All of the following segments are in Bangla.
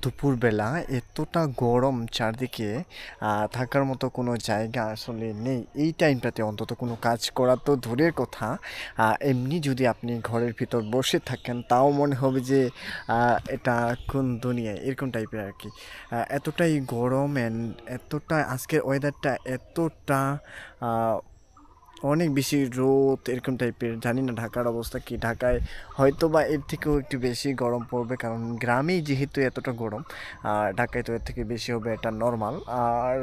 দুপুরবেলা এতটা গরম চারদিকে, থাকার মতো কোনো জায়গা আসলে নেই এই টাইমটাতে। অন্তত কোনো কাজ করা তো দূরের কথা, এমনি যদি আপনি ঘরের ভিতর বসে থাকেন তাও মনে হবে যে এটা কোন দুনিয়ায়, এরকম টাইপের আর কি। এতটাই গরম অ্যান্ড এতটা আজকের ওয়েদারটা এতটা অনেক বেশি রোদ এরকম টাইপের। জানি না ঢাকার অবস্থা কি, ঢাকায় হয়তো বা এর থেকেও একটু বেশি গরম পড়বে, কারণ গ্রামেই যেহেতু এতটা গরম, আর ঢাকায় তো এর থেকে বেশি হবে, এটা নর্মাল। আর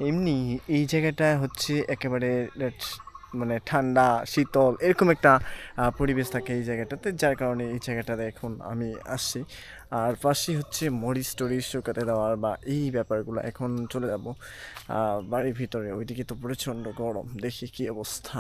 এমনি এই জায়গাটা হচ্ছে একেবারে মানে ঠান্ডা শীতল এরকম একটা পরিবেশ থাকে এই জায়গাটাতে, যার কারণে এই জায়গাটাতে এখন আমি আসছি। আর পাশেই হচ্ছে মরিচ টরিচ শুকাতে দেওয়ার বা এই ব্যাপারগুলো। এখন চলে যাব বাড়ির ভিতরে, ওইদিকে তো প্রচণ্ড গরম, দেখি কি অবস্থা।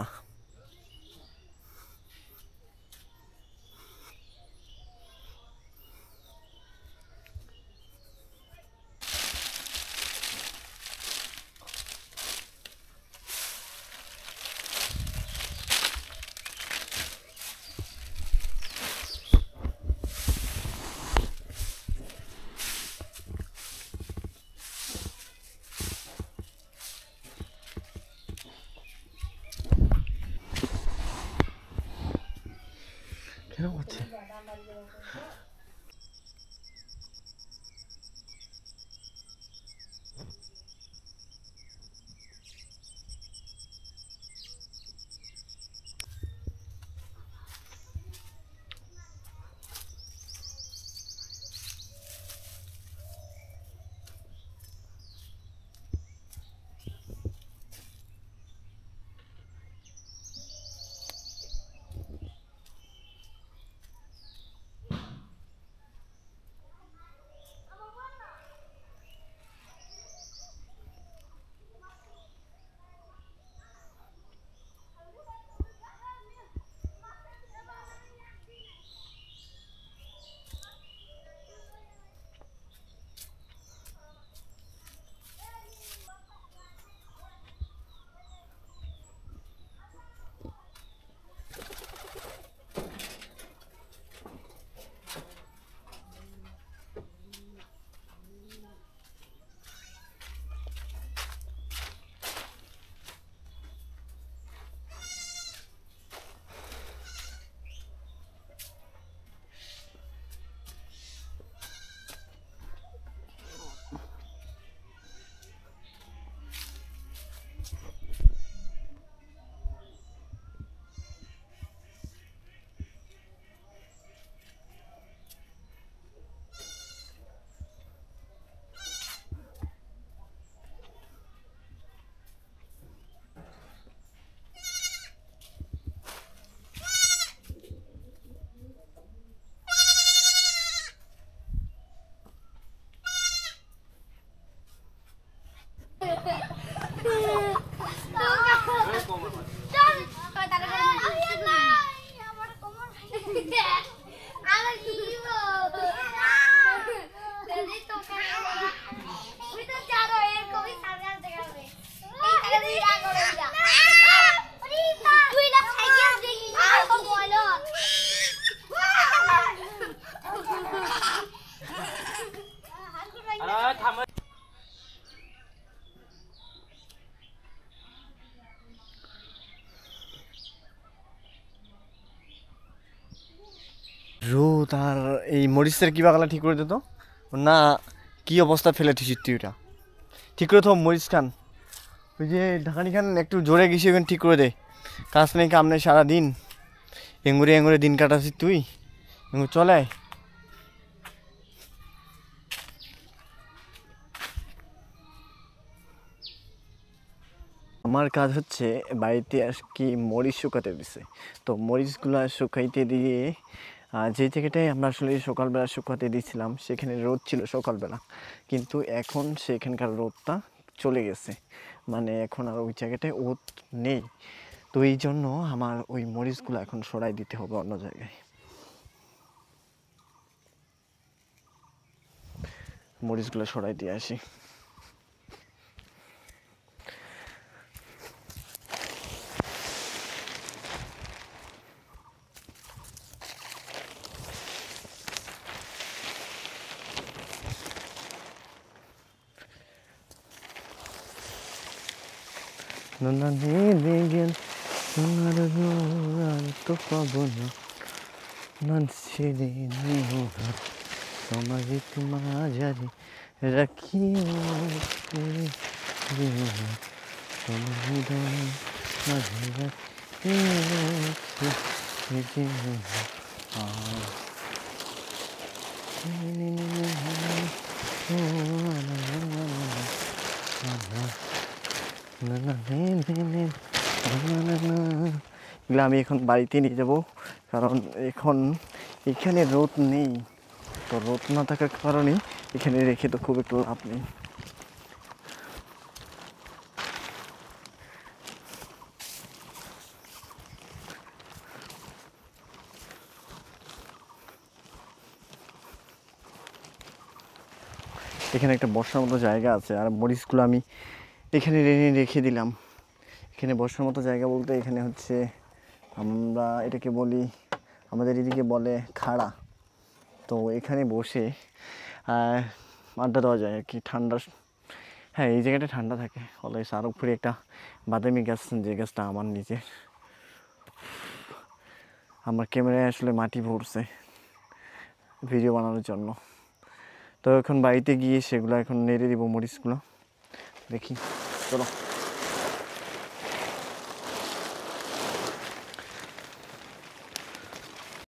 কেন হচ্ছে? রোদ আর এই মরিচের কি বাগালা ঠিক করে দিত না? কি অবস্থা ফেলে দিছিস তুই? ওটা ঠিক করে তো মরিচ খান, ওই যে ঢাকানি খান একটু জোরে গেছি, ওখানে ঠিক করে দে। কাজ নেই কাম নেই, সারাদিন এঙ্গুরে এঙ্গুরে দিন কাটাচ্ছিস তুই, এঙ্গুর চলে। আমার কাজ হচ্ছে বাড়িতে আর কি মরিচ শুকাতে দিছে, তো মরিচগুলো শুকাইতে দিয়ে যে জায়গাটায় আমরা আসলে সকালবেলা শুকাতে দিয়েছিলাম সেখানে রোদ ছিল সকালবেলা, কিন্তু এখন সেখানকার রোদটা চলে গেছে, মানে এখন আর ওই জায়গাটায় রোদ নেই। তো এই জন্য আমার ওই মরিচগুলো এখন সরাই দিতে হবে অন্য জায়গায়। মরিচগুলো সরাই দিয়ে আসি। না নেমে গেল তোমার আর তো পাবো না, না ছেড়ে নিও না তোমার মাঝারে রাখিও তোমার হৃদয় মাঝে এগুলো আমি এখন বাড়িতে নিয়ে যাব, কারণ এখন এখানে রোদ নেই। তো রোদ না থাকার কারণে এখানে রেখে তো খুব একটু লাভ নেই। এখানে একটা বসার মতো জায়গা আছে, আর মরিচগুলো আমি এখানে রেখে দিলাম। এখানে বসার মতো জায়গা বলতে এখানে হচ্ছে আমরা এটাকে বলি, আমাদের এদিকে বলে খাড়া। তো এখানে বসে আড্ডা দেওয়া যায় আর কি, ঠান্ডা। হ্যাঁ, এই জায়গাটা ঠান্ডা থাকে অলওয়েজ। আর উপরে একটা বাদামি গাছ, যে গাছটা আমার নিচে। আমার ক্যামেরায় আসলে মাটি ভরছে ভিডিও বানানোর জন্য। তো এখন বাড়িতে গিয়ে সেগুলো এখন নেড়ে দিব, মরিচগুলো। দেখি, চলো।